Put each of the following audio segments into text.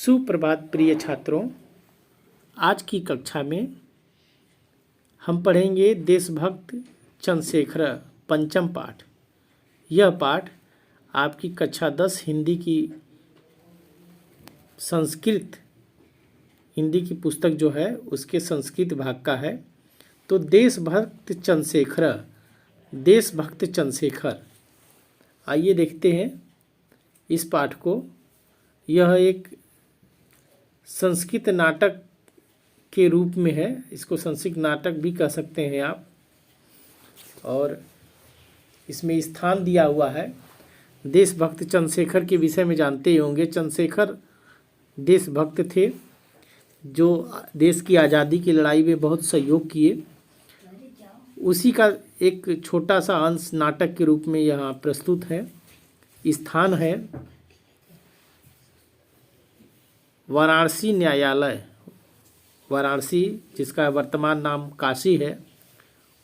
सुप्रभात प्रिय छात्रों, आज की कक्षा में हम पढ़ेंगे देशभक्त चंद्रशेखर पंचम पाठ। यह पाठ आपकी कक्षा 10 हिंदी की संस्कृत हिंदी की पुस्तक जो है उसके संस्कृत भाग का है। तो देशभक्त चंद्रशेखर आइए देखते हैं इस पाठ को। यह एक संस्कृत नाटक के रूप में है, इसको संस्कृत नाटक भी कह सकते हैं आप। और इसमें स्थान दिया हुआ है। देशभक्त चंद्रशेखर के विषय में जानते ही होंगे। चंद्रशेखर देशभक्त थे जो देश की आज़ादी की लड़ाई में बहुत सहयोग किए। उसी का एक छोटा सा अंश नाटक के रूप में यहाँ प्रस्तुत है। स्थान है वाराणसी न्यायालय। वाराणसी जिसका वर्तमान नाम काशी है,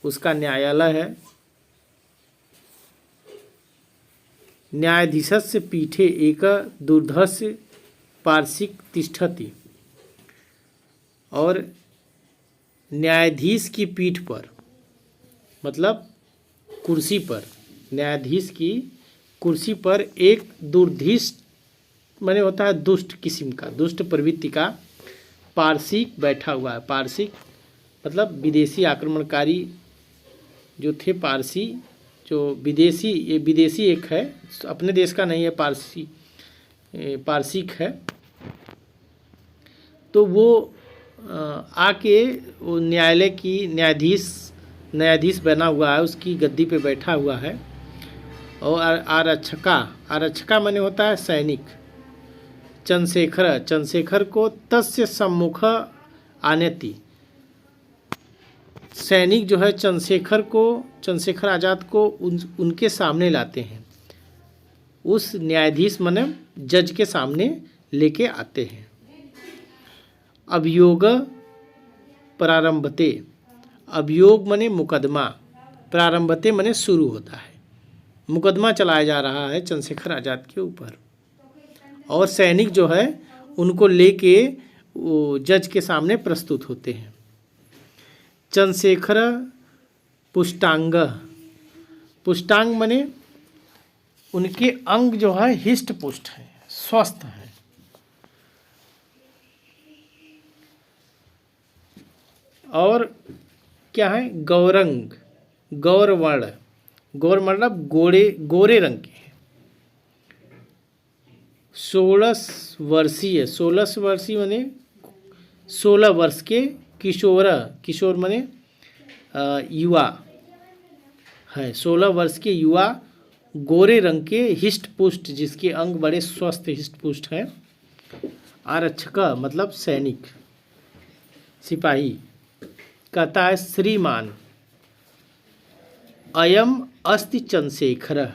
उसका न्यायालय है। न्यायाधीशस्य पीठे एक दुर्धस्य पार्षिक तिष्ठति। और न्यायाधीश की पीठ पर मतलब कुर्सी पर, न्यायाधीश की कुर्सी पर एक दुर्धीष्ट माने होता है दुष्ट किस्म का, दुष्ट प्रवृत्ति का पारसिक बैठा हुआ है। पारसिक मतलब विदेशी आक्रमणकारी जो थे, पारसी जो विदेशी, ये विदेशी एक है, अपने देश का नहीं है, पारसिक है। तो वो आके वो न्यायालय की न्यायाधीश बना हुआ है, उसकी गद्दी पे बैठा हुआ है। और आरक्षका माने होता है सैनिक। चंद्रशेखर को तस्य सम्मुख आनेति। सैनिक जो है चंद्रशेखर आज़ाद को उनके सामने लाते हैं। उस न्यायाधीश माने जज के सामने लेके आते हैं। अभियोग प्रारंभते। अभियोग माने मुकदमा, प्रारंभते माने शुरू होता है। मुकदमा चलाया जा रहा है चंद्रशेखर आज़ाद के ऊपर। और सैनिक जो है उनको लेके वो जज के सामने प्रस्तुत होते हैं। चंद्रशेखर पुष्टांग माने उनके अंग जो है हिष्ट पुष्ट है, स्वस्थ है। और क्या है गौरवर्ण मतलब गोरे रंग के। 16 वर्षीय माने 16 वर्ष के। किशोर माने युवा है। 16 वर्ष के युवा, गोरे रंग के, हिष्ट पुष्ट, जिसके अंग बड़े स्वस्थ हिष्ट पुष्ट हैं। आरक्षक मतलब सैनिक, सिपाही। कहता है श्रीमान अयम अस्ति चंद्रशेखर,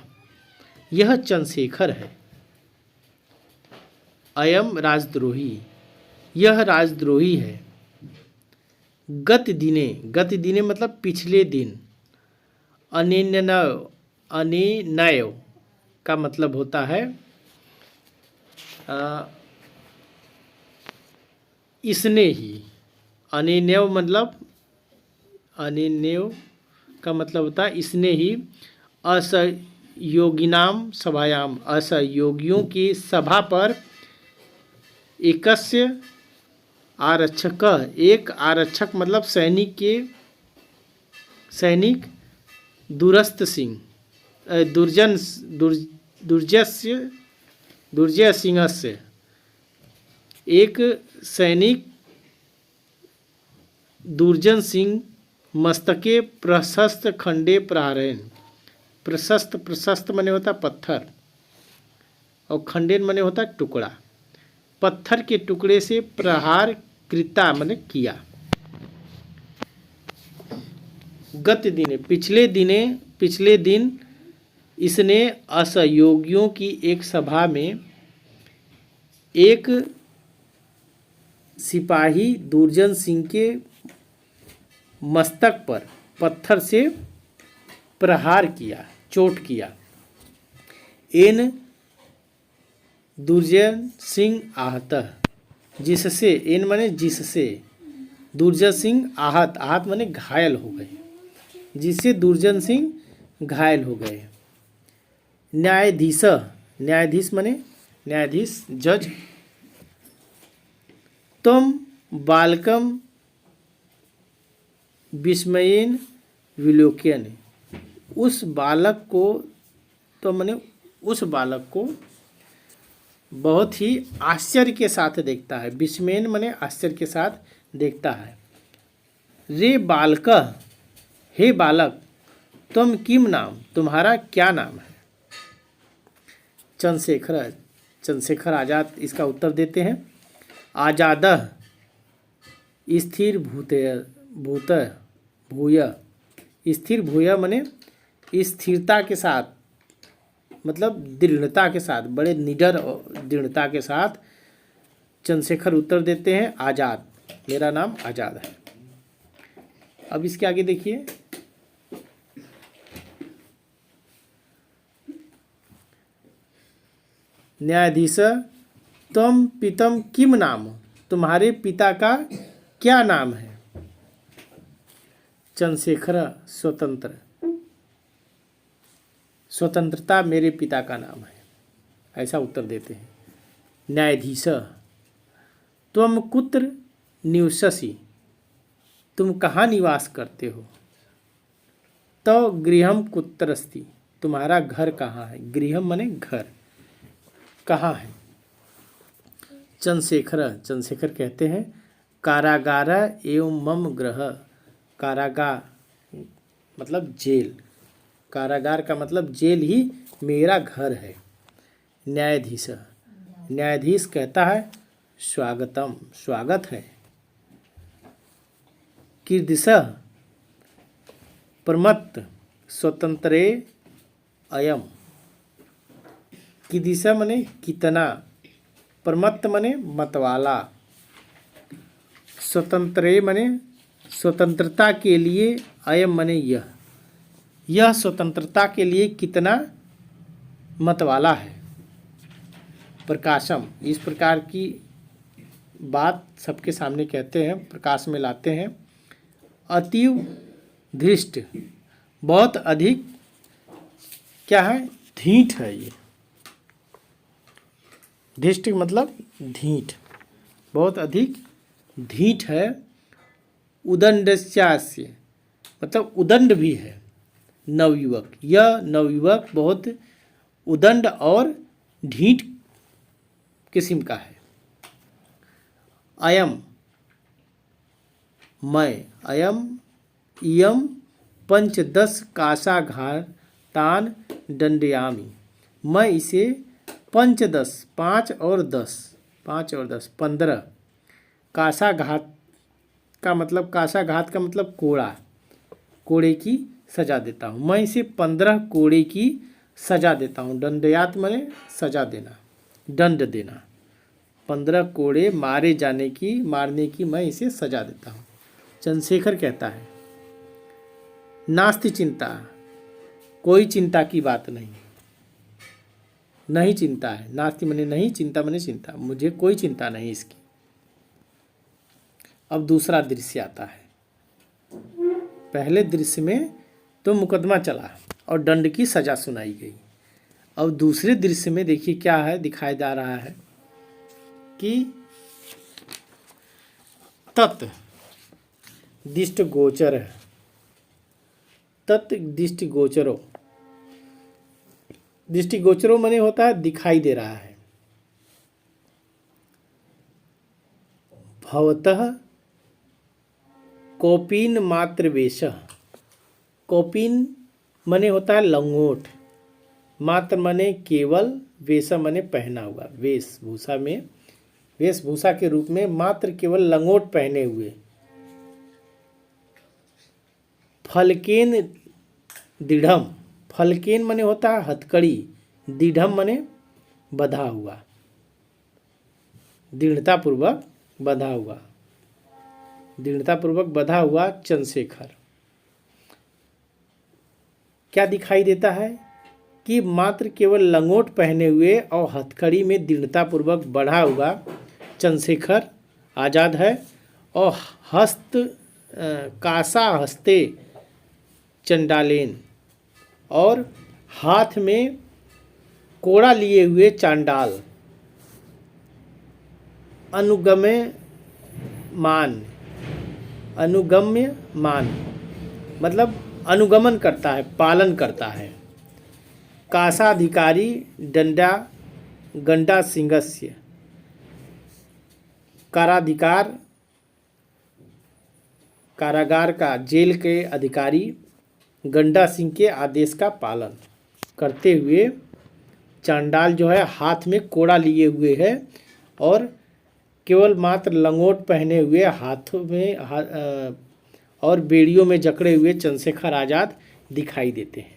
यह चंद्रशेखर है। अयम राजद्रोही, यह राजद्रोही है। गत दिने मतलब पिछले दिन। अनेनय का मतलब होता है इसने ही। अनेनय का मतलब होता है इसने ही। असहयोगिनाम सभायाम, असहयोगियों की सभा पर एकस्य आरक्षक, एक आरक्षक मतलब सैनिक दुर्जय सिंह से, एक सैनिक दुर्जन सिंह मस्तके प्रशस्त खंडे प्रहारेन। प्रशस्त माने होता पत्थर, और खंडेन माने होता टुकड़ा। पत्थर के टुकड़े से प्रहार कृता माने किया। गत दिने पिछले दिन इसने असहयोगियों की एक सभा में एक सिपाही दुर्जन सिंह के मस्तक पर पत्थर से प्रहार किया, चोट किया। एन दुर्जन सिंह आहत, जिससे, एन माने जिससे, दुर्जन सिंह आहत, आहत माने घायल हो गए, जिससे दुर्जन सिंह घायल हो गए। न्यायाधीश, न्यायाधीश माने न्यायाधीश, जज। तम बालकम विस्मयेन विलोक्यन, उस बालक को, तो माने उस बालक को बहुत ही आश्चर्य के साथ देखता है। विस्मयन माने आश्चर्य के साथ देखता है। रे बालक, हे बालक, तुम किम नाम, तुम्हारा क्या नाम है। चंद्रशेखर, चंद्रशेखर आजाद इसका उत्तर देते हैं। आजादः स्थिर भूत भूय, स्थिर भूय माने स्थिरता के साथ, मतलब दृढ़ता के साथ, बड़े निडर और दृढ़ता के साथ चंद्रशेखर उत्तर देते हैं आज़ाद, मेरा नाम आज़ाद है। अब इसके आगे देखिए, न्यायाधीश त्वम पितम किम नाम, तुम्हारे पिता का क्या नाम है। चंद्रशेखर स्वतंत्र, स्वतंत्रता मेरे पिता का नाम है, ऐसा उत्तर देते हैं। न्यायाधीश त्वम कुत्र निवससि, तुम कहाँ निवास करते हो। तो गृहम कुत्र अस्ति, तुम्हारा घर कहाँ है। गृहम माने घर, कहाँ है। चंद्रशेखर, चंद्रशेखर कहते हैं कारागार एवं मम गृह, कारागार मतलब जेल, कारागार का मतलब जेल ही मेरा घर है। न्यायाधीश, न्यायाधीश कहता है स्वागतम, स्वागत है। कीदृशः प्रमत्त स्वतंत्रे अयम, कीदृशः माने कितना, प्रमत्त माने मतवाला, स्वतंत्रे माने स्वतंत्रता के लिए, अयम माने यह स्वतंत्रता के लिए कितना मतवाला है। प्रकाशम, इस प्रकार की बात सबके सामने कहते हैं, प्रकाश में लाते हैं। अतीव धृष्ट, बहुत अधिक क्या है, धीठ है ये। धृष्ट मतलब धीठ, बहुत अधिक धीठ है। उदंडस्यास्य मतलब उदंड भी है। नवयुवक, यह नवयुवक बहुत उदंड और ढीठ किस्म का है। अयम मैं, अयम इयम पंचदश कासाघातान दंडयामि, मैं इसे पंचदश, 5 और 10, 15 कासाघात का मतलब, कासाघात का मतलब कोड़ा, कोड़े की सजा देता हूँ। मैं इसे 15 कोड़े की सजा देता हूँ। दंडयात माने सजा देना, दंड देना। 15 कोड़े मारे जाने की, मारने की मैं इसे सजा देता हूँ। चंद्रशेखर कहता है नास्ति चिंता, कोई चिंता की बात नहीं, नहीं चिंता है। नास्ति माने नहीं, चिंता माने चिंता, मुझे कोई चिंता नहीं इसकी। अब दूसरा दृश्य आता है। पहले दृश्य में तो मुकदमा चला और दंड की सजा सुनाई गई। अब दूसरे दृश्य में देखिए क्या है, दिखाई जा रहा है कि तत् दिष्ट गोचर है, तत् दिष्टि गोचरो, दृष्टि गोचरो माने होता है दिखाई दे रहा है। भवतः कौपीन मात्र वेश, कौपीन माने होता है लंगोट, मात्र माने केवल, वेश माने पहना हुआ, वेशभूषा में, वेशभूषा के रूप में मात्र केवल लंगोट पहने हुए। फलकेन दृढ़म, फलकेन माने होता है हथकड़ी, दृढ़म माने बधा हुआ, दृढ़तापूर्वक बधा हुआ, दृढ़तापूर्वक बधा हुआ चंद्रशेखर। क्या दिखाई देता है कि मात्र केवल लंगोट पहने हुए और हथकड़ी में दृढ़तापूर्वक बढ़ा हुआ चंद्रशेखर आज़ाद है। और हस्त कासा हस्ते चंडालेन, और हाथ में कोड़ा लिए हुए चांडाल। अनुगम्य मान, अनुगम्य मान मतलब अनुगमन करता है, पालन करता है। कासाधिकारी दंडा गंडा सिंहस्य, काराधिकार कारागार का, जेल के अधिकारी गंडा सिंह के आदेश का पालन करते हुए चांडाल जो है हाथ में कोड़ा लिए हुए है और केवल मात्र लंगोट पहने हुए, हाथों में और बेड़ियों में जकड़े हुए चंद्रशेखर आज़ाद दिखाई देते हैं।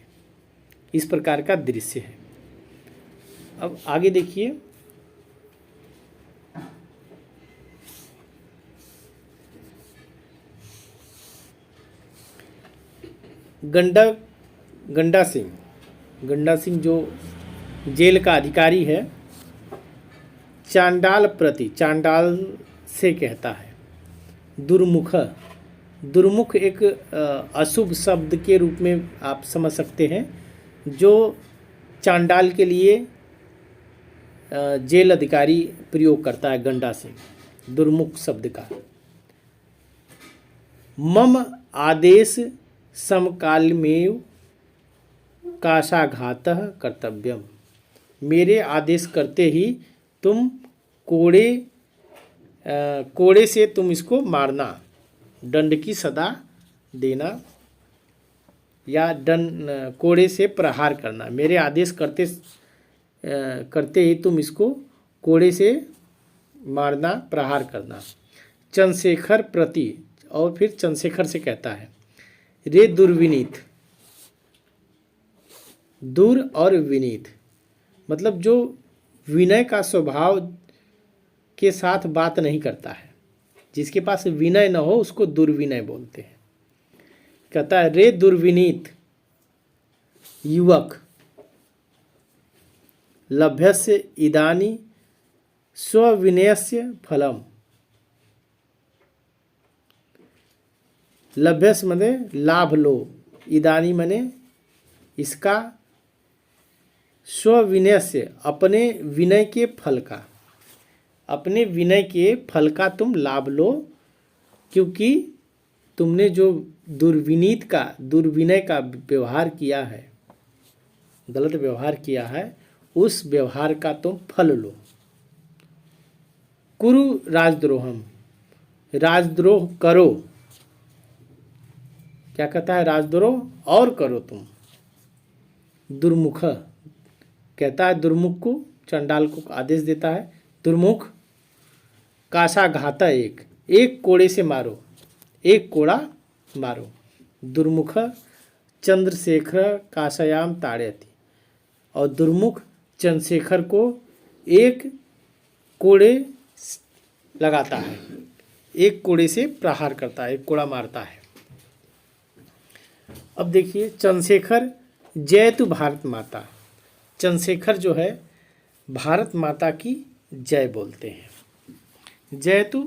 इस प्रकार का दृश्य है। अब आगे देखिए, गंडा सिंह जो जेल का अधिकारी है, चांडाल प्रति, चांडाल से कहता है। दुर्मुख एक अशुभ शब्द के रूप में आप समझ सकते हैं, जो चांडाल के लिए जेल अधिकारी प्रयोग करता है गंडा सिंह, दुर्मुख शब्द का। मम आदेश समकाल में काशाघातः कर्तव्यम, मेरे आदेश करते ही तुम कोड़े से तुम इसको मारना, दंड की सदा देना या कोड़े से प्रहार करना। मेरे आदेश करते ही तुम इसको कोड़े से मारना, प्रहार करना। चंद्रशेखर प्रति, और फिर चंद्रशेखर से कहता है, रे दुर्विनीत, दूर और विनीत मतलब जो विनय का स्वभाव के साथ बात नहीं करता है, जिसके पास विनय न हो उसको दुर्विनय बोलते हैं। कहता है, रे दुर्विनीत युवक, लभ्यस्य इदानी स्वविनयस्य फलम। लभ्यस मने लाभ लो, इदानी मने इसका, स्वविनय से अपने विनय के फल का, अपने विनय के फल का तुम लाभ लो, क्योंकि तुमने जो दुर्विनय का व्यवहार किया है, गलत व्यवहार किया है, उस व्यवहार का तुम फल लो। कुरु राजद्रोहम, राजद्रोह करो। क्या कहता है? राजद्रोह और करो तुम। दुर्मुख कहता है, दुर्मुख को, चंडाल को आदेश देता है, दुर्मुख काशाघाता, एक कोड़े से मारो, एक कोड़ा मारो। दुर्मुख चंद्रशेखर काशायाम ताड़यति, और दुर्मुख चंद्रशेखर को एक कोड़े लगाता है, एक कोड़े से प्रहार करता है, एक कोड़ा मारता है। अब देखिए, चंद्रशेखर जयतु भारत माता, चंद्रशेखर जो है भारत माता की जय बोलते हैं। जयतु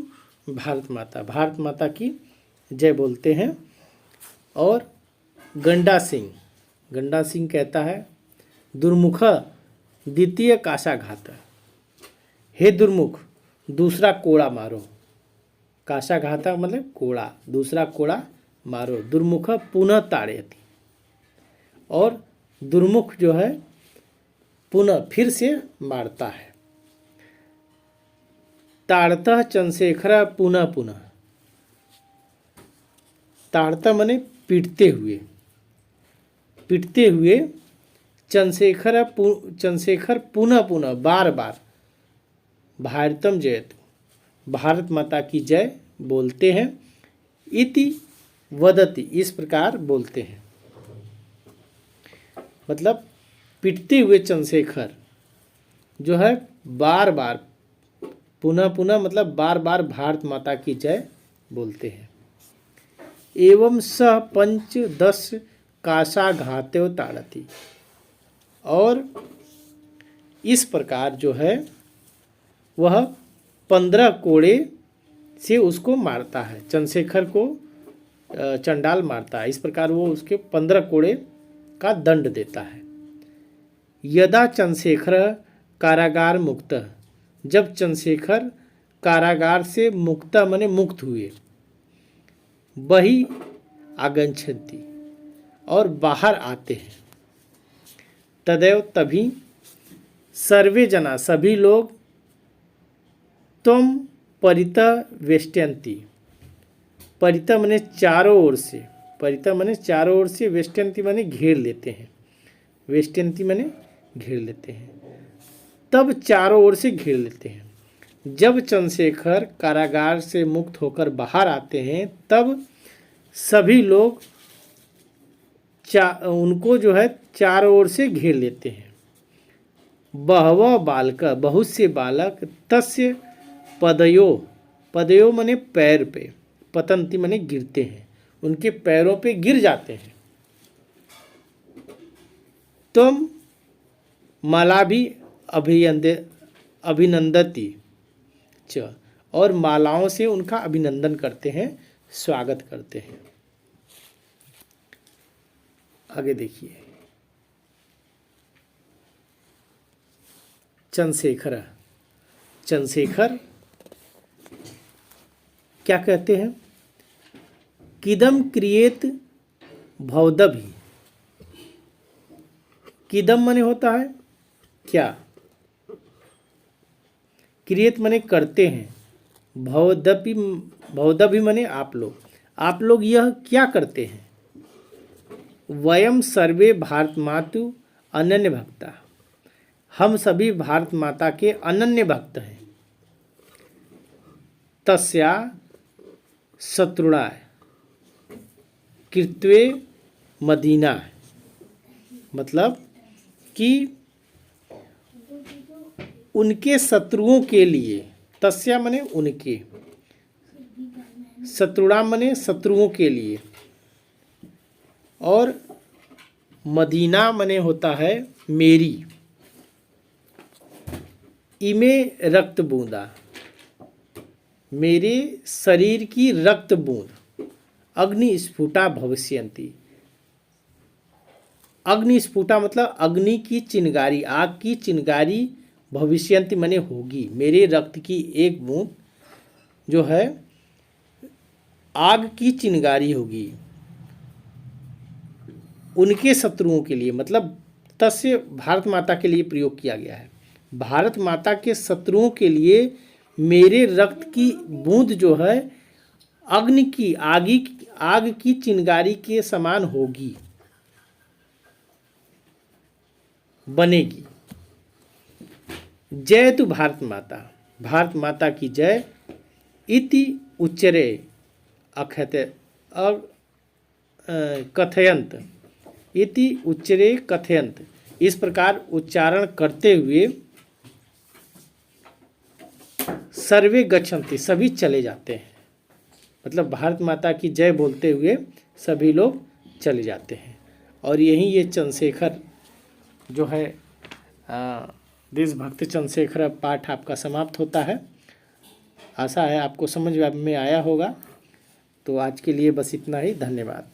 भारत माता, भारत माता की जय बोलते हैं। और गंडा सिंह कहता है, दुर्मुख द्वितीय काशाघात, हे दुर्मुख दूसरा कोड़ा मारो। काशाघाता मतलब कोड़ा, दूसरा कोड़ा मारो। दुर्मुख पुनः ताड़यति, और दुर्मुख जो है पुनः फिर से मारता है। ताड़तः चंद्रशेखर पुनः पुनः, ताड़ता माने पीटते हुए चंद्रशेखर पुनः पुनः बार बार भारतम जयतु, भारत माता की जय बोलते हैं। इति वदति, इस प्रकार बोलते हैं। मतलब पिटते हुए चंद्रशेखर जो है बार बार, पुनः पुनः मतलब बार बार भारत माता की जय बोलते हैं। एवं स 5-10 काशाघात्यो ताड़ति, और इस प्रकार जो है वह 15 कोड़े से उसको मारता है। चंद्रशेखर को चंडाल मारता है। इस प्रकार वो उसके 15 कोड़े का दंड देता है। यदा चंद्रशेखर कारागार मुक्त, जब चंद्रशेखर कारागार से मुक्त माने मुक्त हुए, वही आगच्छन्ति और बाहर आते हैं, तदैव तभी सर्वे जना सभी लोग त्वं परितः वेष्टयन्ति, परितः माने चारों ओर से, परितः माने चारों ओर से, वेष्टयन्ति माने घेर लेते हैं, वेष्टयन्ति माने घेर लेते हैं, तब चारों ओर से घेर लेते हैं। जब चंद्रशेखर कारागार से मुक्त होकर बाहर आते हैं तब सभी लोग उनको जो है चारों ओर से घेर लेते हैं। बहवः बालक, बहुत से बालक, तस्य पदयो, पदयो माने पैर पे, पतंती माने गिरते हैं, उनके पैरों पे गिर जाते हैं। तुम माला भी अभिनंदती च, और मालाओं से उनका अभिनंदन करते हैं, स्वागत करते हैं। आगे देखिए, चंद्रशेखर, चंद्रशेखर क्या कहते हैं? किदम क्रिएत भवदभि, किदम माने होता है क्या, क्रिएत माने करते हैं, भवदभि, भवदभि माने आप लोग यह क्या करते हैं? वयम सर्वे भारत मातु अनन्य भक्ता, हम सभी भारत माता के अनन्य भक्त हैं। तस्या शत्रुणा कृत्वे मदीना, मतलब कि उनके शत्रुओं के लिए, तस्या मने उनके, शत्रुणा मने शत्रुओं के लिए, और मदीना मने होता है मेरी, इमे रक्त बूंदा, मेरे शरीर की रक्त बूंद, अग्नि स्फुटा भविष्यन्ति, अग्नि स्फुटा मतलब अग्नि की चिनगारी, आग की चिनगारी, भविष्यन्ति मने होगी, मेरे रक्त की एक बूंद जो है आग की चिनगारी होगी उनके शत्रुओं के लिए, मतलब तस्य भारत माता के लिए प्रयोग किया गया है। भारत माता के शत्रुओं के लिए मेरे रक्त की बूंद जो है अग्नि की, आग की चिनगारी के समान होगी, बनेगी। जय तु भारत माता, भारत माता की जय, इति उच्चरे अखते कथयंत, इति उच्चरे कथयंत, इस प्रकार उच्चारण करते हुए सर्वे गच्छन्ति, सभी चले जाते हैं, मतलब भारत माता की जय बोलते हुए सभी लोग चले जाते हैं। और यहीं ये चंद्रशेखर जो है देशभक्त चंद्रशेखर पाठ आपका समाप्त होता है। आशा है आपको समझ में आया होगा। तो आज के लिए बस इतना ही, धन्यवाद।